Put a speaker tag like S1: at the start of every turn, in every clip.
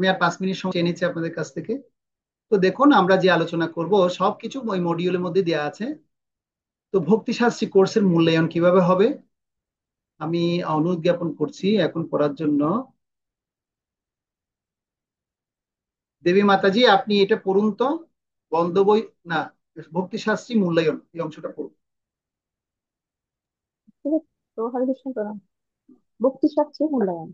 S1: আমি আর 5 মিনিট সময় চেয়ে নিচ্ছি আপনাদের কাছ থেকে। তো দেখুন, আমরা যে আলোচনা করব সবকিছু ওই মডিউলের মধ্যে দেওয়া আছে। তো ভক্তিশাস্ত্রী কোর্সের মূল্যায়ন কিভাবে হবে, আমি অনুরোধ জ্ঞাপন করছি এখন পড়ার জন্য। দেবী মাতাজি, আপনি এটা পড়ুন তো। বন্ধ বই, না, ভক্তিশাস্ত্রী মূল্যায়ন এই অংশটা পড়ুন।
S2: ঠিক আছে। তো হরে কৃষ্ণ প্রণাম। ভক্তি শাস্ত্রে মূল্যায়ন।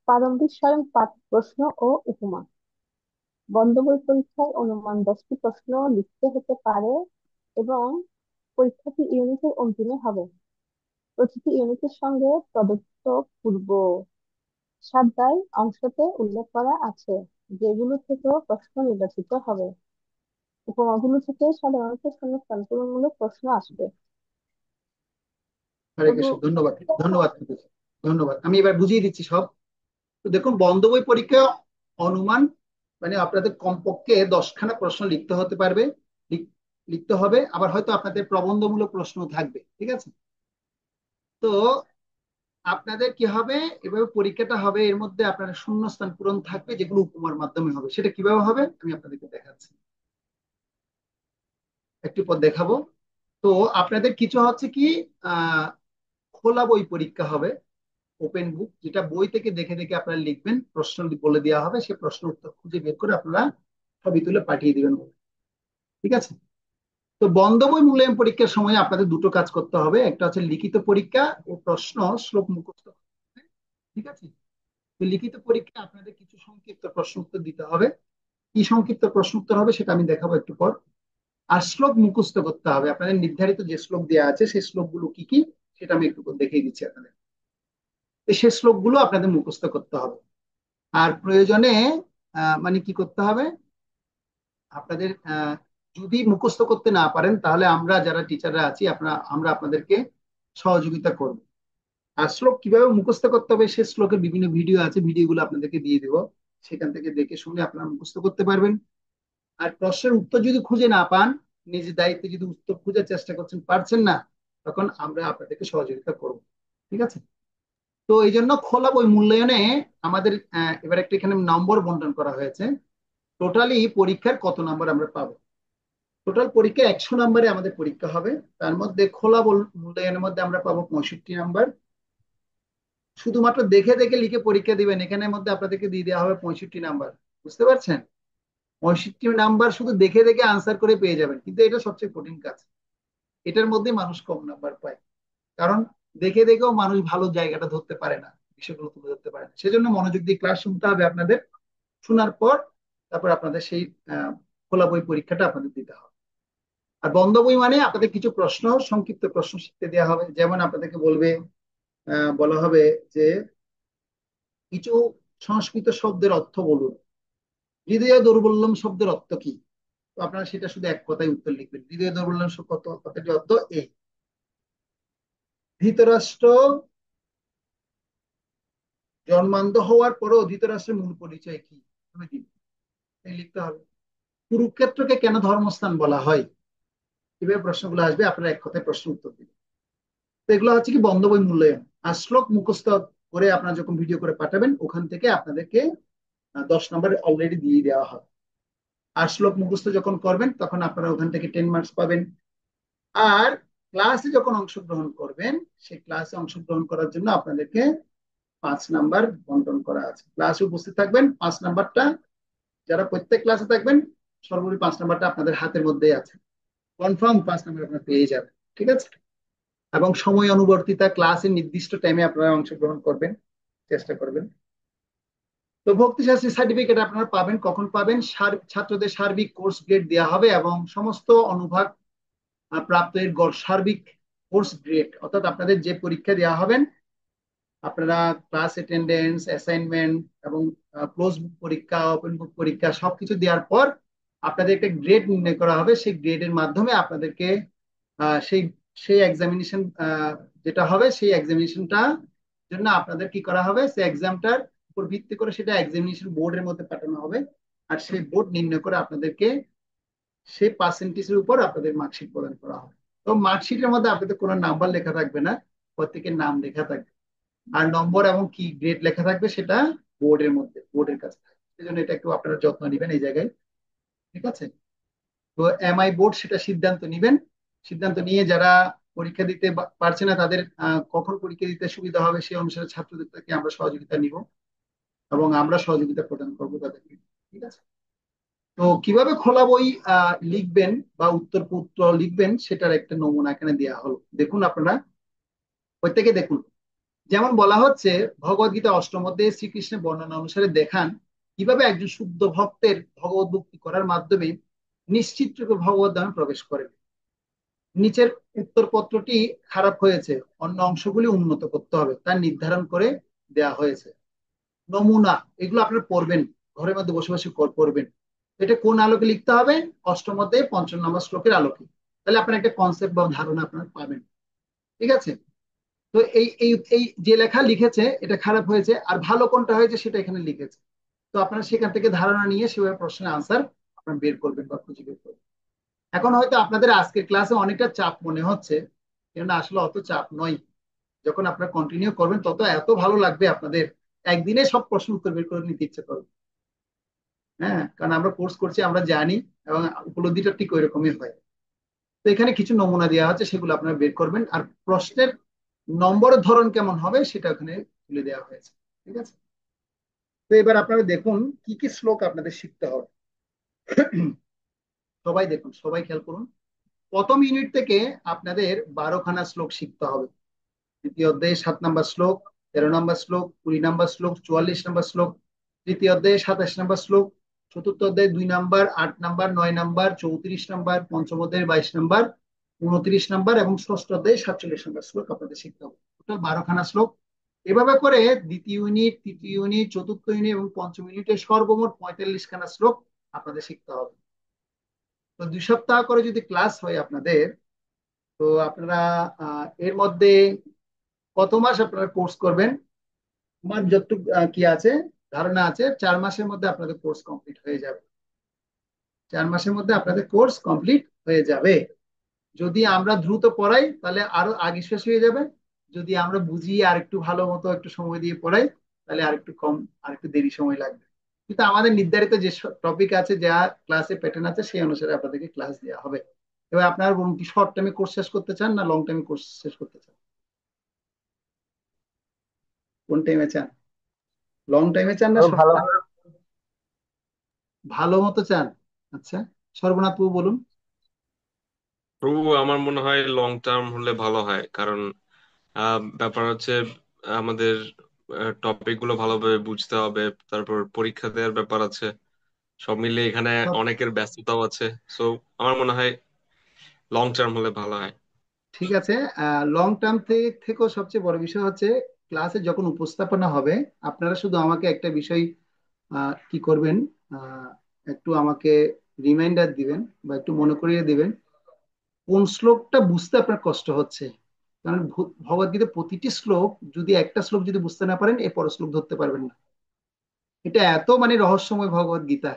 S2: প্রারম্ভিক সারণ পাঠ প্রশ্ন ও উপমা। বন্ধ বই পরীক্ষায় অনুমান 10টি প্রশ্ন লিখতে হতে পারে এবং পরীক্ষাটি ইউনিটের অন্তিমে হবে। প্রতিটি ইউনিটের সঙ্গে প্রদত্ত পূর্ব সাতটায় অংশতে উল্লেখ করা আছে যেগুলো থেকে প্রশ্ন নির্বাচিত হবে। উপমাগুলো থেকে সাধারণত শূন্যস্থানপূরণমূলক প্রশ্ন আসবে।
S1: হরে
S2: তবু
S1: কৃষ্ণ, ধন্যবাদ। ধন্যবাদ মাতাজি। ধন্যবাদ, আমি এবার বুঝিয়ে দিচ্ছি সব। তো দেখুন, বন্ধ বই পরীক্ষা অনুমান মানে আপনাদের কমপক্ষে 10খানা প্রশ্ন লিখতে হতে পারবে, লিখ- লিখতে হবে। আবার হয়তো আপনাদের প্রবন্ধমূলক প্রশ্ন থাকবে, ঠিক আছে? তো আপনাদের কি হবে, এভাবে পরীক্ষাটা হবে, এর মধ্যে আপনার শূন্যস্থান পূরণ থাকবে যেগুলো উপমার মাধ্যমে হবে। সেটা কিভাবে হবে আমি আপনাদেরকে দেখাচ্ছি, একটু পর দেখাবো। তো আপনাদের কিছু হচ্ছে কি, আহ খোলা বই পরীক্ষা হবে, ওপেন বুক, যেটা বই থেকে দেখে দেখে আপনারা লিখবেন, প্রশ্ন বলে দেওয়া হবে, সে প্রশ্ন উত্তর খুঁজে বের করে আপনারা ছবি তুলে পাঠিয়ে দিবেন, ঠিক আছে? তো বন্ধ বই মূল্যায়ন পরীক্ষার সময় আপনাদের দুটো কাজ করতে হবে, একটা হচ্ছে লিখিত পরীক্ষা ও প্রশ্ন শ্লোক মুখস্থ করতে হবে, ঠিক আছে? তো লিখিত পরীক্ষা আপনাদের কিছু সংক্ষিপ্ত প্রশ্ন উত্তর দিতে হবে। কি সংক্ষিপ্ত প্রশ্ন উত্তর হবে সেটা আমি দেখাবো একটু পর। আর শ্লোক মুখস্থ করতে হবে, আপনাদের নির্ধারিত যে শ্লোক দেওয়া আছে সেই শ্লোকগুলো কি কি সেটা আমি একটু পর দেখিয়ে দিচ্ছি আপনাদের। তো সেই শ্লোকগুলো আপনাদের মুখস্থ করতে হবে। আর প্রয়োজনে মানে কি করতে হবে আপনাদের, যদি মুখস্থ করতে না পারেন তাহলে আমরা যারা টিচাররা আছি আমরা আপনাদেরকে সহযোগিতা করব। আর শ্লোক কিভাবে মুখস্থ করতে হবে সে শ্লোকের বিভিন্ন ভিডিও আছে, ভিডিওগুলো আপনাদেরকে দিয়ে দেবো, সেখান থেকে দেখে শুনে আপনারা মুখস্থ করতে পারবেন। আর প্রশ্নের উত্তর যদি খুঁজে না পান, নিজের দায়িত্বে যদি উত্তর খোঁজার চেষ্টা করছেন, পারছেন না, তখন আমরা আপনাদেরকে সহযোগিতা করব, ঠিক আছে? তো এই জন্য খোলা বই মূল্যায়নে আমাদের এবার একটা এখানে নম্বর বন্টন করা হয়েছে। টোটালি পরীক্ষার কত নাম্বার আমরা পাবো? টোটাল পরীক্ষা 100 নম্বরে আমাদের পরীক্ষা হবে। তার মধ্যে খোলা মূল্যায়নের মধ্যে আমরা পাবো 65 নাম্বার। শুধুমাত্র দেখে দেখে লিখে পরীক্ষা দিবেন, এখানের মধ্যে আপনাদেরকে দিয়ে দেওয়া হবে 65 নাম্বার। বুঝতে পারছেন? 65 নাম্বার শুধু দেখে দেখে আনসার করে পেয়ে যাবেন, কিন্তু এটা সবচেয়ে কঠিন কাজ। এটার মধ্যে মানুষ কম নাম্বার পায়, কারণ দেখে দেখেও মানুষ ভালো জায়গাটা ধরতে পারে না, বিষয়গুলো তুলে ধরতে পারে না। সেজন্য মনোযোগ দিয়ে ক্লাস শুনতে হবে আপনাদের। শোনার পর তারপর আপনাদের সেই আহ, খোলা বই পরীক্ষাটা আপনাদের দিতে হবে। আর বন্ধ বই মানে আপনাদের কিছু প্রশ্ন, সংক্ষিপ্ত প্রশ্ন শিখতে দেওয়া হবে। যেমন আপনাদেরকে বলবে, বলা হবে যে কিছু সংস্কৃত শব্দের অর্থ বলুন। হৃদয় দৌর্বল্যম শব্দের অর্থ কি? তো আপনারা সেটা শুধু এক কথায় উত্তর লিখবেন, হৃদয় দৌর্বল্যম কথাটি অর্থ এই। ধৃতরাষ্ট্র জন্মান্ধ হওয়ার পরও ধৃতরাষ্ট্রের মূল পরিচয় কি, তুমি দিন, এই লিখতে হবে। কুরুক্ষেত্রকে কেন ধর্মস্থান বলা হয়? কিভাবে প্রশ্নগুলো আসবে, আপনারা এক কথায় প্রশ্ন উত্তর দিবেন। তো এগুলো হচ্ছে কি বন্ধ বই মূল্যায়ন। আর শ্লোক মুখস্থ করে আপনারা যখন ভিডিও করে পাঠাবেন, ওখান থেকে আপনাদেরকে 10 নম্বর অলরেডি দিয়ে দেওয়া হবে। আর শ্লোক মুখস্থ যখন করবেন তখন আপনারা ওখান থেকে 10 মার্কস পাবেন। আর ক্লাসে যখন অংশগ্রহণ করবেন, সেই ক্লাসে অংশগ্রহণ করার জন্য আপনাদেরকে 5 নাম্বার বন্টন করা আছে। ক্লাসে উপস্থিত থাকবেন 5 নাম্বারটা, যারা প্রত্যেক ক্লাসে থাকবেন সর্বোপরি 5 নাম্বারটা আপনাদের হাতের মধ্যেই আছে। কনফার্ম 5 নাম্বার আপনারা পেয়ে যাবেন, ঠিক আছে? এবং সময় অনুবর্তিতা, ক্লাসের নির্দিষ্ট টাইমে আপনারা অংশগ্রহণ করবেন, চেষ্টা করবেন। তো ভক্তিশাস্ত্রী সার্টিফিকেট আপনারা পাবেন কখন পাবেন? ছাত্রদের সার্বিক কোর্স গ্রেড দেওয়া হবে এবং সমস্ত অনুভাগ প্রাপ্তের গড় সার্বিক কোর্স গ্রেড, অর্থাৎ আপনাদের যে পরীক্ষা দেওয়া হবেন, আপনারা ক্লাস অ্যাটেন্ডেন্স, অ্যাসাইনমেন্ট এবং ক্লোজ বুক পরীক্ষা, ওপেন বুক পরীক্ষা সবকিছু দেওয়ার পর আপনাদের একটা গ্রেড নির্ণয় করা হবে। সেই গ্রেডের মাধ্যমে আপনাদেরকে সেই সেই এক্সামিনেশন যেটা হবে, সেই এক্সামিনেশনটা জন্য আপনাদের কি করা হবে, সেই এক্সামটার উপর ভিত্তি করে সেটা এক্সামিনেশন বোর্ডের মধ্যে পাঠানো হবে। আর সেই বোর্ড নির্ণয় করে আপনাদেরকে সেই পার্সেন্টেজের উপর আপনাদের মার্কশিট প্রদান করা হবে। তো মার্কশিটের মধ্যে আপনাদের কোনো নাম্বার লেখা থাকবে না, প্রত্যেকের নাম লেখা থাকবে। আর নম্বর এবং কি গ্রেড লেখা থাকবে সেটা বোর্ডের মধ্যে, বোর্ডের কাছে থাকে। সেই জন্য এটা একটু আপনারা যত্ন নেবেন এই জায়গায়। ঠিক আছে? তো এমআই বোর্ড সেটা সিদ্ধান্ত নিবেন। সিদ্ধান্ত নিয়ে যারা পরীক্ষা দিতে পারছে না তাদের কখন পরীক্ষা দিতে সুবিধা হবে সেই অনুসারে ছাত্রদেরকে আমরা সহযোগিতা নিব এবং আমরা সহযোগিতা প্রদান করবো তাদেরকে। ঠিক আছে? তো কিভাবে খোলা বই লিখবেন বা উত্তর লিখবেন সেটার একটা নমুনা এখানে দেওয়া হলো, দেখুন আপনারা প্রত্যেকে দেখুন। যেমন বলা হচ্ছে, ভগবদ গীতা অষ্টম অধ্যায়ে শ্রীকৃষ্ণের বর্ণনা অনুসারে দেখান কিভাবে একজন শুদ্ধ ভক্তের ভগবত ভক্তি করার মাধ্যমে নিশ্চিত রূপে ভগবত ধামে প্রবেশ করে। নিচের উত্তরপত্রটি খারাপ হয়েছে, অন্য অংশগুলি উন্নত করতে হবে তা নির্ধারণ করে দেয়া হয়েছে। নমুনা, এগুলো আপনারা পড়বেন, ঘরের মধ্যে বসে বসে পড়বেন। এটা কোন আলোকে লিখতে হবে? অষ্টম অধ্যায়ে পঞ্চম নম্বর শ্লোকের আলোকে। তাহলে আপনার একটা কনসেপ্ট বা ধারণা আপনারা পাবেন। ঠিক আছে? তো এই এই এই যে লেখা লিখেছে এটা খারাপ হয়েছে, আর ভালো কোনটা হয়েছে সেটা এখানে লিখেছে। তো আপনারা সেখান থেকে ধারণা নিয়ে সেভাবে প্রশ্নের আনসার আপনারা বের করবেন বা খুঁজে বের করবেন। এখন হয়তো আপনাদের আজকের ক্লাসে অনেকটা চাপ মনে হচ্ছে, কিন্তু আসলে অত চাপ নয়। যখন আপনারা কন্টিনিউ করবেন তত এত ভালো লাগবে আপনাদের, একদিনে সব প্রশ্ন উত্তর বের করে নিতে ইচ্ছে করবে। হ্যাঁ, কারণ আমরা কোর্স করছি, আমরা জানি, এবং উপলব্ধিটা ঠিক ওই রকমই হয়। তো এখানে কিছু নমুনা দেওয়া আছে, সেগুলো আপনারা বের করবেন, আর প্রশ্নের নম্বরের ধরন কেমন হবে সেটা ওখানে তুলে দেওয়া হয়েছে। ঠিক আছে? তো এবার আপনারা দেখুন কি কি শ্লোক আপনাদের শিখতে হবে। সবাই দেখুন, সবাই খেয়াল করুন। প্রথম ইউনিট থেকে আপনাদের 12খানা শ্লোক শিখতে হবে। দ্বিতীয় অধ্যায়ে 7 নম্বর শ্লোক, 13 নম্বর শ্লোক, 20 নম্বর শ্লোক, 44 নম্বর শ্লোক। তৃতীয় অধ্যায়ে 27 নম্বর শ্লোক। চতুর্থ অধ্যায়ে 2 নম্বর, 8 নম্বর, 9 নম্বর, 34 নম্বর। পঞ্চম অধ্যায়ে 22 নম্বর, 29 নম্বর, এবং ষষ্ঠ অধ্যায়ে 47 নম্বর শ্লোক আপনাদের শিখতে হবে। টোটাল 12খানা শ্লোক। এভাবে করে দ্বিতীয় ইউনিট, তৃতীয় ইউনিট, চতুর্থ ইউনিট এবং পঞ্চম ইউনিটের সর্বমোট 45খানা শ্লোক আপনাদের শিখতে হবে। তো 2 সপ্তাহ করে যদি ক্লাস হয় আপনাদের, তো আপনারা এর মধ্যে কত মাস আপনারা কোর্স করবেন? আমার যতটুকু কি আছে ধারণা আছে, 4 মাসের মধ্যে আপনাদের কোর্স কমপ্লিট হয়ে যাবে। 4 মাসের মধ্যে আপনাদের কোর্স কমপ্লিট হয়ে যাবে। যদি আমরা দ্রুত পড়াই তাহলে আরো আগে শেষ হয়ে যাবে। যদি আমরা বুঝিয়ে আর একটু ভালো মতো একটু সময় দিয়ে পড়াই তাহলে আর একটু কম, আর একটু দেরি সময় লাগবে। কিন্তু আমাদের নির্ধারিত যে টপিক আছে, যা ক্লাসে প্যাটার্ন আছে, সেই অনুসারে আপনাদেরকে ক্লাস দেওয়া হবে। এবার আপনারা বলুন, কি শর্ট টাইমে কোর্স শেষ করতে চান না লং টাইমে কোর্স শেষ করতে চান? কোন টাইমে চান? লং টাইমে চান না
S3: আরো
S1: শর্ট
S3: ভালো
S1: টাইম?
S3: করে।
S1: ভালো মতো চান? আচ্ছা, সর্বনাথ বাবু বলুন।
S4: প্রভু, আমার মনে হয় লং টার্ম হলে ভালো হয়, কারণ ব্যাপার হচ্ছে আমাদের টপিক গুলো ভালোভাবে বুঝতে হবে, তারপর পরীক্ষা দেওয়ার ব্যাপার আছে, সব মিলিয়ে এখানে
S1: সব
S4: অনেকের ব্যস্ততাও আছে। সো আমার মনে হয় লং টার্ম হলে ভালো হয়।
S1: ঠিক আছে। লং টার্ম থেকেও সবচেয়ে বড় বিষয় হচ্ছে ক্লাসে যখন উপস্থাপনা হবে, আপনারা শুধু আমাকে একটা বিষয় কি করবেন, আহ, একটু আমাকে রিমাইন্ডার দিবেন বা একটু মনে করিয়ে দিবেন কোন শ্লোকটা বুঝতে আপনার কষ্ট হচ্ছে। কারণ ভগবদ্গীতার প্রতিটি শ্লোক, যদি একটা শ্লোক যদি বুঝতে না পারেন এর পরের শ্লোক ধরতে পারবেন না। এটা এত মানে রহস্যময় ভগবদ গীতা।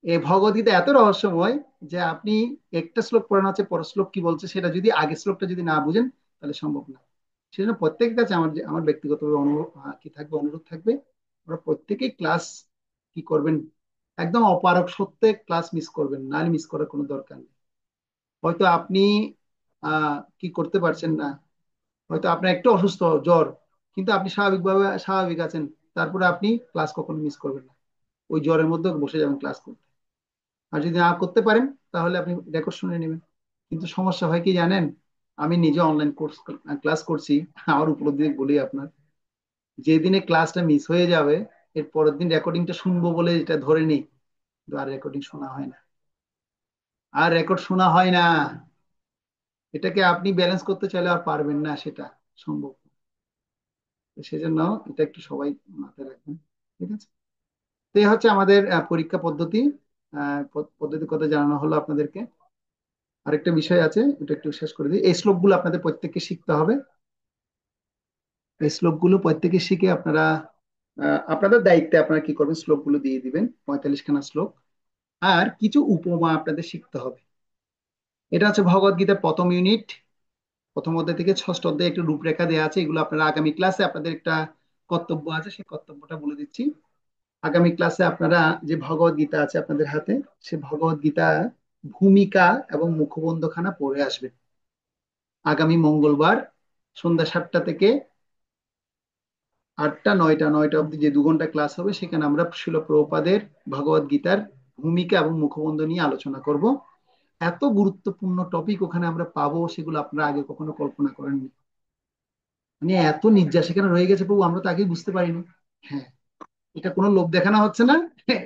S1: এই ভগবদ্গীতা এত রহস্যময় যে আপনি একটা শ্লোক পড়ানো হচ্ছে, পরের শ্লোক কি বলছে সেটা যদি আগের শ্লোকটা যদি না বুঝেন তাহলে সম্ভব না। সেজন্য প্রত্যেকের কাছে আমার ব্যক্তিগতভাবে অনুরোধ কি থাকবে, অনুরোধ থাকবে, আমরা প্রত্যেকেই ক্লাস কি করবেন, একদম অপারক সত্ত্বে ক্লাস মিস করবেন না, মিস করার কোনো দরকার নেই। হয়তো আপনি কি করতে পারছেন না, হয়তো আপনার একটু অসুস্থ, জ্বর, কিন্তু আপনি স্বাভাবিকভাবে স্বাভাবিক আছেন, তারপরে আপনি ক্লাস কখনো মিস করবেন না। ওই জ্বরের মধ্যে বসে যাবেন ক্লাস করতে। আর যদি না করতে পারেন তাহলে আপনি রেকর্ড শুনে নেবেন। কিন্তু সমস্যা হয় কি জানেন, আমি নিজে অনলাইন কোর্স ক্লাস করছি, আমার উপলব্ধি বলি আপনার, যেদিনে ক্লাসটা মিস হয়ে যাবে এর পরের দিন রেকর্ডিংটা শুনবো বলে এটা ধরে নিই, কিন্তু আর রেকর্ডিং শোনা হয় না, আর রেকর্ড শোনা হয় না। এটাকে আপনি ব্যালেন্স করতে চাইলে আর পারবেন না, সেটা সম্ভব না। তো সেজন্য এটা একটু সবাই মাথায় রাখবেন। ঠিক আছে? তো এই হচ্ছে আমাদের পরীক্ষা পদ্ধতি, পদ্ধতির কথা জানানো হলো আপনাদেরকে। আরেকটা বিষয় আছে, এটা একটু শেষ করে দিই। এই শ্লোকগুলো আপনাদের প্রত্যেককে শিখতে হবে। এই শ্লোকগুলো প্রত্যেকে শিখে আপনারা আপনাদের দায়িত্বে আপনারা কি করবেন, শ্লোকগুলো দিয়ে দিবেন, 45খানা শ্লোক। আর কিছু উপমা আপনাদের শিখতে হবে। এটা হচ্ছে ভগবদ গীতার প্রথম ইউনিট, প্রথম অধ্যায় থেকে ষষ্ঠ অধ্যায়ে একটু রূপরেখা দেওয়া আছে। এগুলো আপনারা আগামী ক্লাসে আপনাদের একটা কর্তব্য আছে সেই কর্তব্যটা বলে দিচ্ছি। আগামী ক্লাসে আপনারা যে ভগবত গীতা আছে আপনাদের হাতে, সে ভগবত গীতা ভূমিকা এবং মুখবন্ধখানা পড়ে আসবেন আগামী মঙ্গলবার সন্ধ্যা 7টা থেকে 8টা 9টা অবধি যে 2 ঘন্টা ক্লাস হবে, সেখানে আমরা শিল প্রভুপাদের ভগবত গীতার ভূমিকা এবং মুখবন্ধ নিয়ে আলোচনা করব। এত গুরুত্বপূর্ণ টপিক ওখানে আমরা পাবো, সেগুলো আপনারা আগে কখনো কল্পনা করেননি। মানে এত নির্যাস সেখানে রয়ে গেছে প্রভু, আমরা তো আগেই বুঝতে পারিনি। হ্যাঁ, এটা কোনো লোভ দেখানো হচ্ছে না।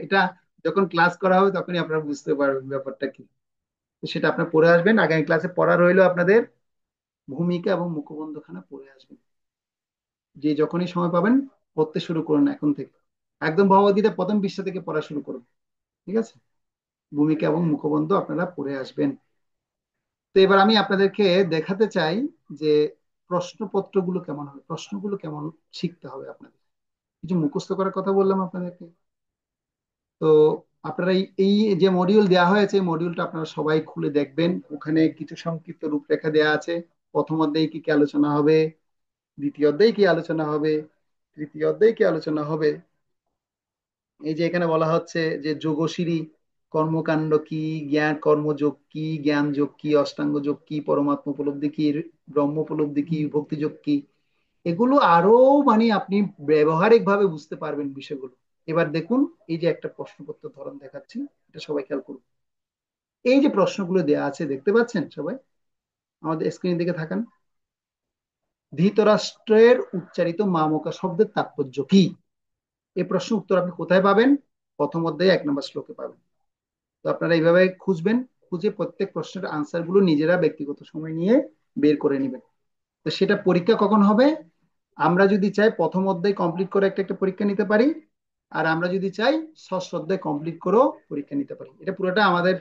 S1: এটা যখন ক্লাস করা হবে তখনই আপনারা বুঝতে পারবেন ব্যাপারটা কি। তো সেটা আপনার পড়ে আসবেন, আগামী ক্লাসে পড়া রইলো আপনাদের ভূমিকা এবং মুখবন্ধখানা পড়ে আসবেন। যে যখনই সময় পাবেন পড়তে শুরু করুন এখন থেকে, একদম ভগবদ্গীতা প্রথম পৃষ্ঠা থেকে পড়া শুরু করুন। ঠিক আছে, ভূমিকা এবং মুখবন্ধ আপনারা পড়ে আসবেন। তো এবার আমি আপনাদেরকে দেখাতে চাই যে প্রশ্নপত্রগুলো কেমন হবে, প্রশ্নগুলো কেমন শিখতে হবে আপনাদের। কিছু মুখস্থ করার কথা বললাম আপনাদেরকে। তো আপনারা এই যে মডিউল দেওয়া হয়েছে, মডিউলটা আপনারা সবাই খুলে দেখবেন। ওখানে কিছু সংক্ষিপ্ত রূপরেখা দেওয়া আছে। প্রথম অধ্যায়ে কি কি আলোচনা হবে, দ্বিতীয় অধ্যায়ে কি আলোচনা হবে, তৃতীয় অধ্যায়ে কি আলোচনা হবে। এই যে এখানে বলা হচ্ছে যে যোগশিরি কর্মকাণ্ড কি, জ্ঞান কর্মযোগ কি, জ্ঞান যোগ কি, অষ্টাঙ্গ যোগ কি, পরমাত্ম উপলব্ধি কি, ব্রহ্ম উপলব্ধি কি, ভক্তি যোগ কি, এগুলো আরো মানে আপনি ব্যবহারিক ভাবে বুঝতে পারবেন বিষয়গুলো। এবার দেখুন, এই যে একটা প্রশ্নপত্র ধরন দেখাচ্ছি, এটা সবাই খেয়াল করুন। এই যে প্রশ্নগুলো দেওয়া আছে দেখতে পাচ্ছেন সবাই, আমাদের স্ক্রিনের দিকে থাকান। ধৃতরাষ্ট্রের উচ্চারিত মামকা শব্দের তাৎপর্য কি? এই প্রশ্ন উত্তর আপনি কোথায় পাবেন? প্রথম অধ্যায়ে 1 নম্বর শ্লোকে পাবেন। তো আপনারা এইভাবে খুঁজবেন, খুঁজে প্রত্যেক প্রশ্নের আনসার গুলো নিজেরা ব্যক্তিগত সময় নিয়ে বের করে নেবেন। তো সেটা পরীক্ষা কখন হবে? আমরা যদি চাই প্রথম অধ্যায় কমপ্লিট করে একটা একটা পরীক্ষা নিতে পারি, আর আমরা যদি চাই ষষ্ঠ অধ্যায় কমপ্লিট করেও পরীক্ষা নিতে পারি। এটা পুরোটা আমাদের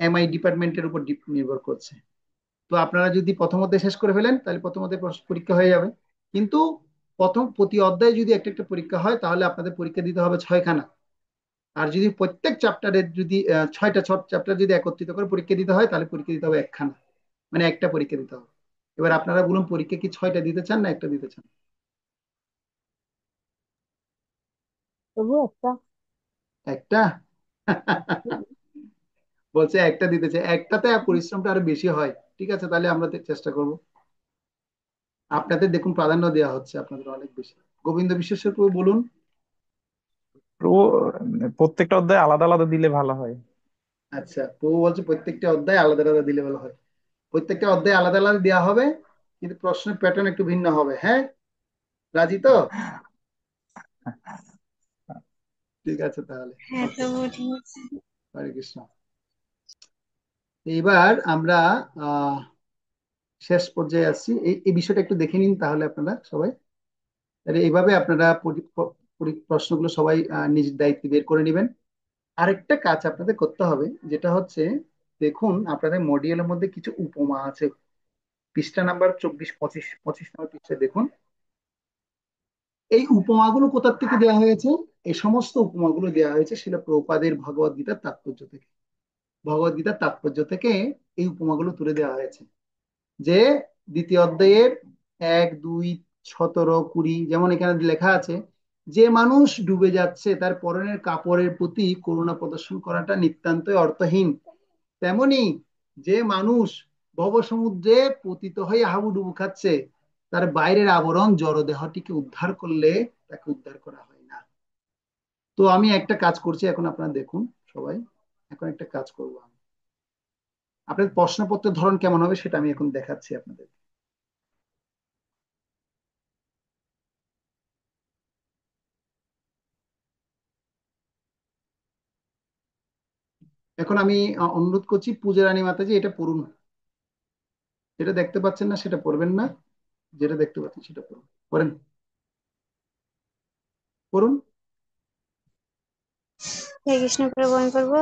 S1: এমআই ডিপার্টমেন্টের উপর নির্ভর করছে। তো আপনারা যদি প্রথম অধ্যায় শেষ করে ফেলেন তাহলে প্রথম অধ্যায় পরীক্ষা হয়ে যাবে। কিন্তু প্রতি অধ্যায়ে যদি একটা একটা পরীক্ষা হয় তাহলে আপনাদের পরীক্ষা দিতে হবে 6খানা। আর যদি প্রত্যেক চ্যাপ্টারের যদি 6টা চ্যাপ্টার যদি একত্রিত করে পরীক্ষা দিতে হয় তাহলে পরীক্ষা দিতে হবে 1খানা, মানে একটা পরীক্ষা দিতে হবে। এবার আপনারা বলুন, পরীক্ষা কি 6টা দিতে চান না একটা দিতে চান?
S2: তবু একটা।
S1: একটা। বলছে একটা দিতে চাই, একটাতে পরিশ্রমটা আরো বেশি হয়। ঠিক আছে, তাহলে আমরা চেষ্টা করব। আপনাদের দেখুন প্রাধান্য দেওয়া হচ্ছে আপনাদের অনেক বেশি। গোবিন্দ বিশেষজ্ঞ বলুন।
S3: প্রত্যেকটা অধ্যায় আলাদা আলাদা দিলে ভালো হয়।
S1: আচ্ছা, প্রভু বলছে প্রত্যেকটা অধ্যায় আলাদা আলাদা দিলে ভালো হয়। প্রত্যেকটা অধ্যায় আলাদা আলাদা দেওয়া হবে, কিন্তু প্রশ্নের প্যাটার্ন একটু ভিন্ন হবে। হ্যাঁ, রাজি তো? ঠিক আছে তাহলে।
S5: হ্যাঁ
S1: ওকে,
S5: প্রভু, ঠিক আছে।
S1: হরে কৃষ্ণ। এইবার আমরা আহ শেষ পর্যায়ে আসছি। এই বিষয়টা একটু দেখে নিন তাহলে আপনারা সবাই। তাহলে এইভাবে আপনারা প্রশ্নগুলো সবাই নিজ দায়িত্বে বের করে নেবেন। আরেকটা কাজ আপনাদের করতে হবে, যেটা হচ্ছে, দেখুন আপনাদের মডিউলের মধ্যে কিছু উপমা আছে। পৃষ্ঠা নাম্বার 24, 25, 25 নম্বর পৃষ্ঠায় দেখুন। এই উপমাগুলো কোথা থেকে দেওয়া হয়েছে? এই সমস্ত উপমাগুলো দেওয়া হয়েছে শিল প্রভুপাদের ভগবদ গীতার তাৎপর্য থেকে। ভগবদ গীতার তাৎপর্য থেকে এই উপমাগুলো তুলে দেওয়া হয়েছে। যে দ্বিতীয় অধ্যায়ের 1, 2, 17, 20, যেমন এখানে লেখা আছে, যে মানুষ ডুবে যাচ্ছে তার পরনের কাপড়ের প্রতি করুণা প্রদর্শন করাটা নিতান্তই অর্থহীন, তেমনি যে মানুষ ভবসমুদ্রে পতিত হয়ে হাবুডুবু খাচ্ছে তার বাইরের আবরণ জড়দেহটিকে উদ্ধার করলে তাকে উদ্ধার করা হয় না। তো আমি একটা কাজ করছি এখন, আপনারা দেখুন সবাই। এখন একটা কাজ করবো আমি, আপনাদের প্রশ্নপত্রের ধরন কেমন হবে সেটা আমি এখন দেখাচ্ছি আপনাদের। এখন আমি অনুরোধ করছি পূজা রানী মাতাজি, এটা পড়ুন। যেটা দেখতে পাচ্ছেন না সেটা পড়বেন না, যেটা দেখতে পাচ্ছেন সেটা পড়ুন। পড়েন, পড়ুন।
S5: হরে কৃষ্ণ প্রভু, আমি পড়বো।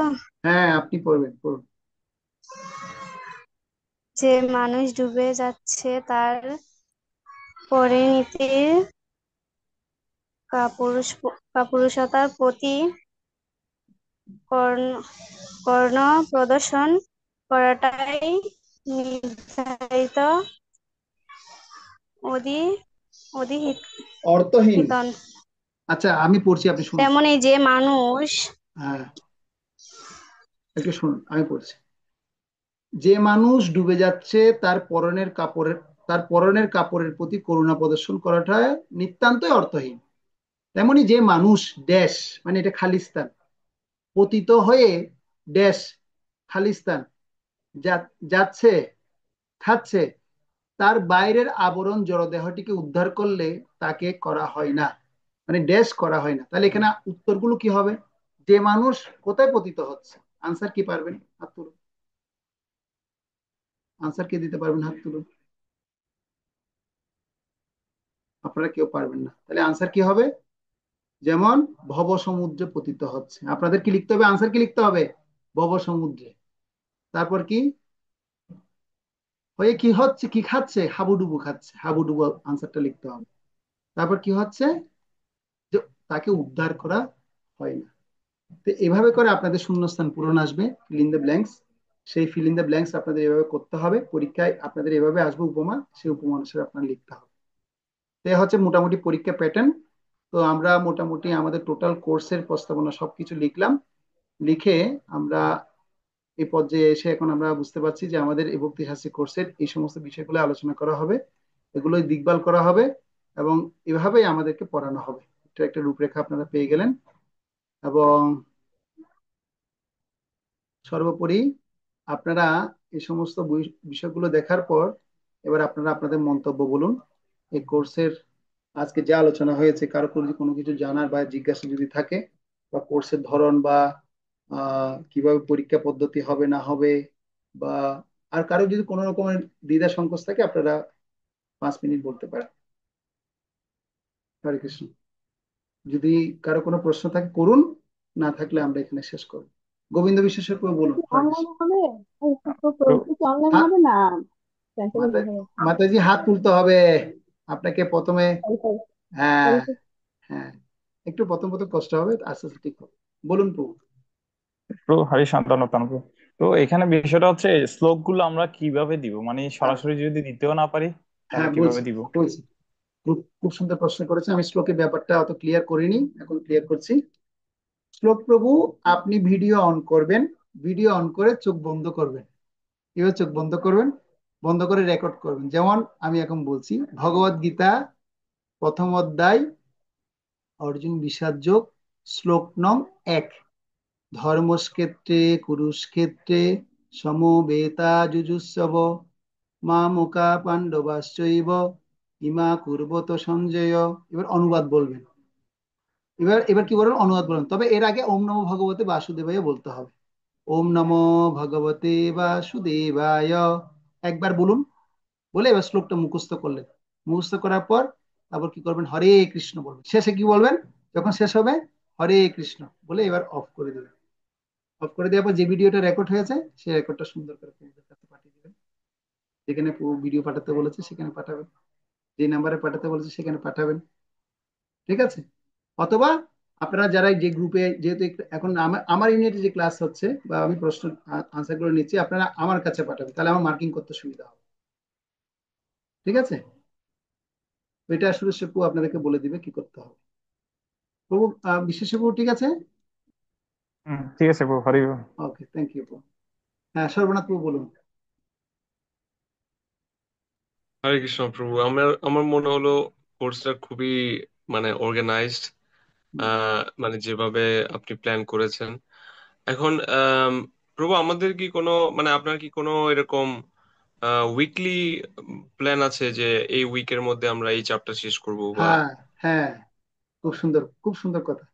S1: হ্যাঁ, আপনি পড়বেন, পড়ুন।
S5: যে মানুষ ডুবে যাচ্ছে তার পরিণতির কাপুরুষতার প্রতি কর্ণ কর্ণ প্রদর্শন করাটাই নির্ধারিত অধিহিত
S1: অর্থহীন।
S5: হিতন।
S1: আচ্ছা আমি পড়ছি, আপনি শুনুন।
S5: তেমনি যে মানুষ
S1: হ্যাঁ, একটু শুনুন, আমি পড়ছি। যে মানুষ ডুবে যাচ্ছে তার পরনের কাপড়ের প্রতি করুণা প্রদর্শন করাটা নিতান্তই অর্থহীন। তেমনি যে মানুষ ড্যাশ, মানে এটা খালিস্তান, পতিত হয়ে ড্যাশ খালিস্তান যাচ্ছে, খাচ্ছে, তার বাইরের আবরণ জড়দেহটিকে উদ্ধার করলে তাকে করা হয় না, মানে ড্যাশ করা হয় না। তাহলে এখানে উত্তরগুলো কি হবে? যে মানুষ কোথায় পতিত হচ্ছে? আনসার কি পারবেন? হাত তুলুন। আনসার কে দিতে পারবেন? হাত তুলুন। আপনারা কেউ পারবেন না, তাহলে আনসার কি হবে? যেমন ভব সমুদ্রে পতিত হচ্ছে। আপনাদের কি লিখতে হবে? আনসার কি লিখতে হবে? ভব সমুদ্রে। তারপর কি হয়ে কি হচ্ছে, কি খাচ্ছে? হাবুডুবু খাচ্ছে, হাবুডুবু আনসারটা লিখতে হবে। তারপর কি হচ্ছে? যে তাকে উদ্ধার করা হয় না। তো এভাবে করে আপনাদের শূন্যস্থান পূরণ আসবে, ফিল ইন দ্য ব্ল্যাঙ্কস। সেই ফিল ইন দ্য ব্ল্যাঙ্কস আপনাদের এভাবে করতে হবে, পরীক্ষায় আপনাদের এভাবে আসবে উপমা, সেই উপমা অনুসারে আপনার লিখতে হবে। তো এ হচ্ছে মোটামুটি পরীক্ষা প্যাটার্ন। তো আমরা মোটামুটি আমাদের টোটাল কোর্সের প্রস্তাবনা সবকিছু লিখলাম। লিখে আমরা এই পর্যায়ে এসে এখন আমরা বুঝতে পারছি যে আমাদের এই ভক্তিশাস্ত্রী কোর্সের এই সমস্ত বিষয়গুলো আলোচনা করা হবে, এগুলোই দিকবাল করা হবে, এবং এভাবেই আমাদেরকে পড়ানো হবে। এটা একটা রূপরেখা আপনারা পেয়ে গেলেন। এবং সর্বোপরি আপনারা এই সমস্ত বিষয়গুলো দেখার পর এবার আপনারা আপনাদের মন্তব্য বলুন। এই কোর্সের আজকে যে আলোচনা হয়েছে, কারো যদি কোনো কিছু জানার বা জিজ্ঞাসা যদি থাকে, বা কোর্সের ধরন, বা কিভাবে পরীক্ষা পদ্ধতি হবে না হবে, বা আর কারো যদি কোনো রকমের দ্বিধা সংকোচ থাকে, আপনারা 5 মিনিট বলতে পারেন। হরে কৃষ্ণ। যদি কারো কোনো প্রশ্ন থাকে করুন, না থাকলে আমরা এখানে শেষ করব। গোবিন্দ বিশেষজ্ঞ বলুন। হরে কৃষ্ণ।
S2: অনলাইনে হবে?
S3: তো
S2: পরীক্ষা কি অনলাইনে
S1: হাত
S2: হবে না সেন্টারে
S1: মাতা
S2: যেতে হবে?
S1: মাতাজি হাত তুলতে হবে আপনাকে প্রথমে।
S2: সরি সরি
S1: হ্যাঁ,
S2: সরি সরি।
S1: হ্যাঁ, একটু প্রথম প্রথম কষ্ট হবে, আস্তে আস্তে ঠিক হবে। বলুন প্রভু।
S3: একটু হরি শান্তনু। তো এখানে বিষয়টা হচ্ছে শ্লোক গুলো আমরা কিভাবে দিব, মানে
S1: হ্যাঁ,
S3: সরাসরি যদি দিতেও না পারি তাহলে
S1: হ্যাঁ,
S3: কিভাবে
S1: বলছি
S3: দিব?
S1: বলছি। খুব খুব সুন্দর প্রশ্ন করেছেন। আমি শ্লোকের ব্যাপারটা অত ক্লিয়ার করিনি, এখন ক্লিয়ার করছি। শ্লোক প্রভু, আপনি ভিডিও অন করবেন, ভিডিও অন করে চোখ বন্ধ করবেন। কিভাবে চোখ বন্ধ করবেন? বন্ধ করে রেকর্ড করবেন। যেমন আমি এখন বলছি, ভগবদ গীতা প্রথম অধ্যায় অর্জুন বিষাদ যোগ, শ্লোক নং 1। ধর্মক্ষেত্রে কুরুক্ষেত্রে সমবেতা যুযুৎসব মামুকা পাণ্ডবাশ্চৈব ইমা কুর্বত সঞ্জয়। এবার অনুবাদ বলবেন। এবার এবার কি বলবেন? অনুবাদ বলবেন, তবে এর আগে ওম নমো ভগবতে বাসুদেবায় বলতে হবে। ওম নমো ভগবতে বাসুদেবায় একবার বলুন। বলে এবার শ্লোকটা মুখস্থ করলেন। মুখস্থ করার পর তারপর কি করবেন? হরে কৃষ্ণ বলবেন। শেষে কি বলবেন? যখন শেষ হবে, হরে কৃষ্ণ বলে এবার অফ করে দেবেন। অফ করে দেওয়ার পর যে ভিডিওটা রেকর্ড হয়েছে সেই রেকর্ডটা সুন্দর করে প্রভুদের কাছে পাঠিয়ে দেবেন। যেখানে ভিডিও পাঠাতে বলেছে সেখানে পাঠাবেন, যে নাম্বারে পাঠাতে বলেছে সেখানে পাঠাবেন। ঠিক আছে? অথবা আপনারা যারা যে গ্রুপে, যেহেতু এখন আমার ইউনিটে যে ক্লাস হচ্ছে বা আমি প্রশ্ন আনসার গুলো নিচ্ছি, আপনারা আমার কাছে পাঠাবেন, তাহলে আমার মার্কিং করতে সুবিধা হবে। ঠিক আছে? তো এটা আসলে শিপু আপনাদেরকে বলে দিবে কি করতে হবে। প্রভু, বিশেষজ্ঞ, ঠিক আছে?
S3: ঠিক আছে প্রভু, হরি বল।
S1: ওকে, থ্যাংক ইউ। হ্যাঁ, সর্বনাথ প্রভু বলুন।
S4: হরে কৃষ্ণ প্রভু, আমার আমার মনে হলো কোর্সটা খুবই মানে অর্গানাইজড, মানে যেভাবে আপনি প্ল্যান করেছেন। এখন প্রভু, আমাদের কি কোনো মানে আপনার কি কোনো এরকম উইকলি প্ল্যান আছে যে এই উইকের মধ্যে আমরা এই চ্যাপ্টার শেষ করব বা?
S1: হ্যাঁ, হ্যাঁ, খুব সুন্দর, খুব সুন্দর কথা।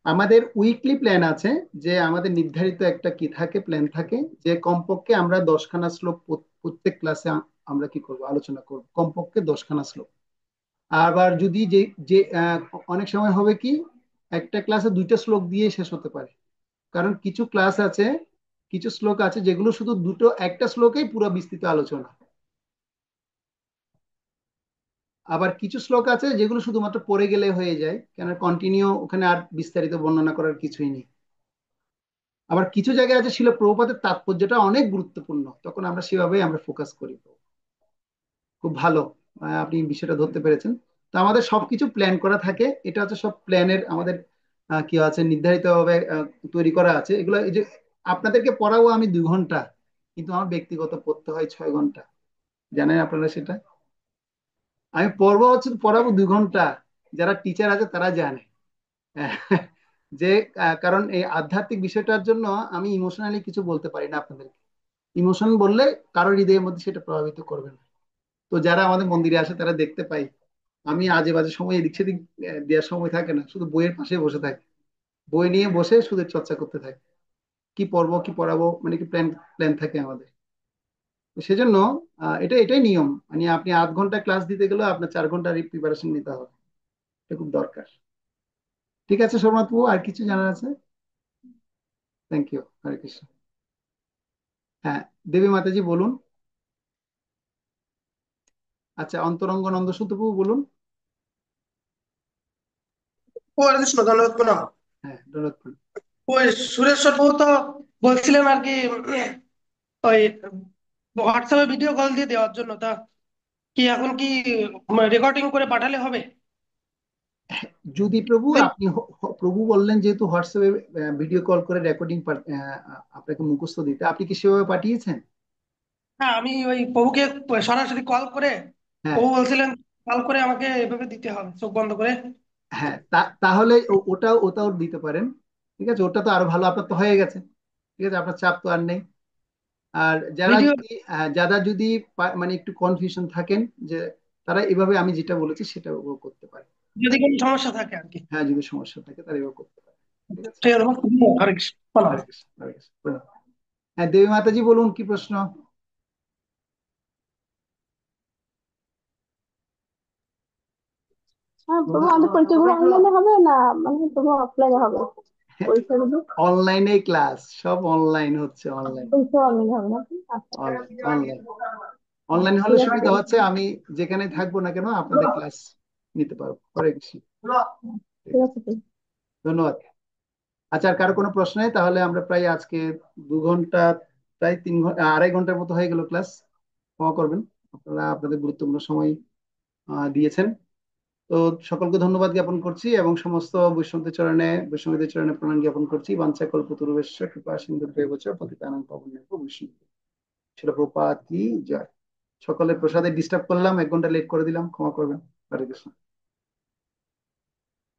S1: আমাদের উইকলি প্ল্যান আছে, যে আমাদের নির্ধারিত একটা কি থাকে, প্ল্যান থাকে, যে কমপক্ষে আমরা 10খানা শ্লোক প্রত্যেক ক্লাসে আমরা কি করব, আলোচনা করব, কমপক্ষে 10খানা শ্লোক। আবার যদি যে যে অনেক সময় হবে কি, একটা ক্লাসে 2টা শ্লোক দিয়ে শেষ হতে পারে। কারণ কিছু ক্লাস আছে, কিছু শ্লোক আছে যেগুলো শুধু একটা শ্লোকেই পুরো বিস্তৃত আলোচনা। আবার কিছু শ্লোক আছে যেগুলো শুধুমাত্র পড়ে গেলে হয়ে যায়, কেন কন্টিনিউ ওখানে আর বিস্তারিত বর্ণনা করার কিছুই নেই। আবার কিছু জায়গায় আছে ছিল প্রভুপাদের তাৎপর্যটা অনেক গুরুত্বপূর্ণ, তখন আমরা সেভাবে আমরা ফোকাস করি। খুব ভালো, আপনি বিষয়টা ধরতে পেরেছেন। তো আমাদের সবকিছু প্ল্যান করা থাকে, এটা হচ্ছে সব প্ল্যানের আমাদের কি আছে নির্ধারিত ভাবে তৈরি করা আছে এগুলো। এই যে আপনাদেরকে পড়াবো আমি 2 ঘন্টা, কিন্তু আমার ব্যক্তিগত পড়তে হয় 6 ঘন্টা। জানেন আপনারা সেটা? আমি পড়বো হচ্ছে পড়াবো 2 ঘন্টা, যারা টিচার আছে তারা জানে। যে কারণ এই আধ্যাত্মিক বিষয়টার জন্য আমি ইমোশনালি কিছু বলতে পারি না আপনাদেরকে। ইমোশন বললে কারোর হৃদয়ের মধ্যে সেটা প্রভাবিত করবে না। তো যারা আমাদের মন্দিরে আসে তারা দেখতে পাই আমি আজে বাজে সময় এদিক সেদিক দেওয়ার সময় থাকে না, শুধু বইয়ের পাশে বসে থাকি, বই নিয়ে বসে শুধু চর্চা করতে থাকি, কি পড়বো কি পড়াবো মানে কি প্ল্যান প্ল্যান থাকে আমাদের। তো সেজন্য এটাই নিয়ম, মানে আপনি 8 ঘন্টা ক্লাস দিতে গেলেও আপনার 4 ঘন্টার প্রিপারেশন নিতে হবে, এটা খুব দরকার। ঠিক আছে সোমনাথ বাবু, আর কিছু জানার আছে? থ্যাংক ইউ, হরে কৃষ্ণ। হ্যাঁ, দেবী মাতাজি বলুন। আচ্ছা, অন্তরঙ্গ নন্দসূত বাবু বলুন।
S6: ও হরে কৃষ্ণ, ধন্যবাদ প্রণাম।
S1: হ্যাঁ, ধন্যবাদ।
S6: ওই সুরেশ্বর বাবু তো বলছিলেন আর কি, ওই হোয়াটসঅ্যাপে ভিডিও কল দিয়ে দেওয়ার জন্য, তা কি এখন কি রেকর্ডিং করে পাঠালে হবে?
S1: যদি প্রভু
S6: দেখ,
S1: আপনি প্রভু বললেন যেহেতু হোয়াটসঅ্যাপে ভিডিও কল করে রেকর্ডিং আপনাকে মুখস্থ দিতে, আপনি কি সেভাবে পাঠিয়েছেন?
S6: হ্যাঁ আমি ওই প্রভুকে সরাসরি কল করে,
S1: হ্যাঁ।
S6: প্রভু বলছিলেন কল করে আমাকে এভাবে দিতে হবে চোখ বন্ধ করে।
S1: হ্যাঁ, তাহলে ওটাও ওটাও দিতে পারেন। ঠিক আছে, ওটা তো আরো ভালো, আপনার তো হয়ে গেছে। ঠিক আছে, আপনার চাপ তো আর নেই। আর যারা
S6: ভিডিও
S1: যদি যারা যদি মানে একটু কনফিউশন থাকেন, যে তারা এভাবে আমি যেটা বলেছি সেটা ও করতে পারে।
S6: যদি কোনো সমস্যা থাকে আর কি।
S1: হ্যাঁ, যদি সমস্যা থাকে তারা এভাবে করতে পারে। ঠিক আছে।
S6: ঠিক আছে, হরে কৃষ্ণ, প্রণাম।
S1: হরে কৃষ্ণ, হরে কৃষ্ণ, প্রণাম। হ্যাঁ, দেবী মাতাজি বলুন, কি প্রশ্ন?
S2: হ্যাঁ প্রভু, আমাদের পরীক্ষাগুলো অনলাইনে হবে না মানে প্রভু অফলাইনে হবে? পরীক্ষাগুলো
S1: অনলাইনে ক্লাস, সব অনলাইন হচ্ছে, অনলাইন।
S2: পরীক্ষা অনলাইনে হবে না? আচ্ছা,
S1: অনলাইন, অনলাইন। অনলাইন হলে
S2: ঠিক আছে
S1: সুবিধা
S2: প্রভু।
S1: হচ্ছে আমি যেখানে থাকবো না কেন আপনাদের ক্লাস নিতে পারবো। হরে কৃষ্ণ। ঠিক
S2: ঠিক
S1: আছে,
S2: আছে প্রভু।
S1: ধন্যবাদ। আচ্ছা, আর কারো কোনো প্রশ্ন নেই? তাহলে আমরা প্রায় আজকে 2 ঘন্টা, প্রায় 3 ঘন্টা, 2.5 ঘন্টার মতো হয়ে গেল ক্লাস। ক্ষমা করবেন, আপনারা আপনাদের গুরুত্বপূর্ণ সময় দিয়েছেন। তো সকলকে ধন্যবাদ জ্ঞাপন করছি এবং সমস্ত বৈষ্ণবদের চরণে প্রণাম জ্ঞাপন করছি। বাঞ্ছা কল্পতরুভ্যশ্চ কৃপা সিন্ধুভ্যেব চ পতিতানাং পাবনেভ্যো বৈষ্ণব। ছিল প্রপাত কি জয়। সকলের প্রসাদে ডিস্টার্ব করলাম, 1 ঘন্টা লেট করে দিলাম, ক্ষমা করবেন। হরে কৃষ্ণ।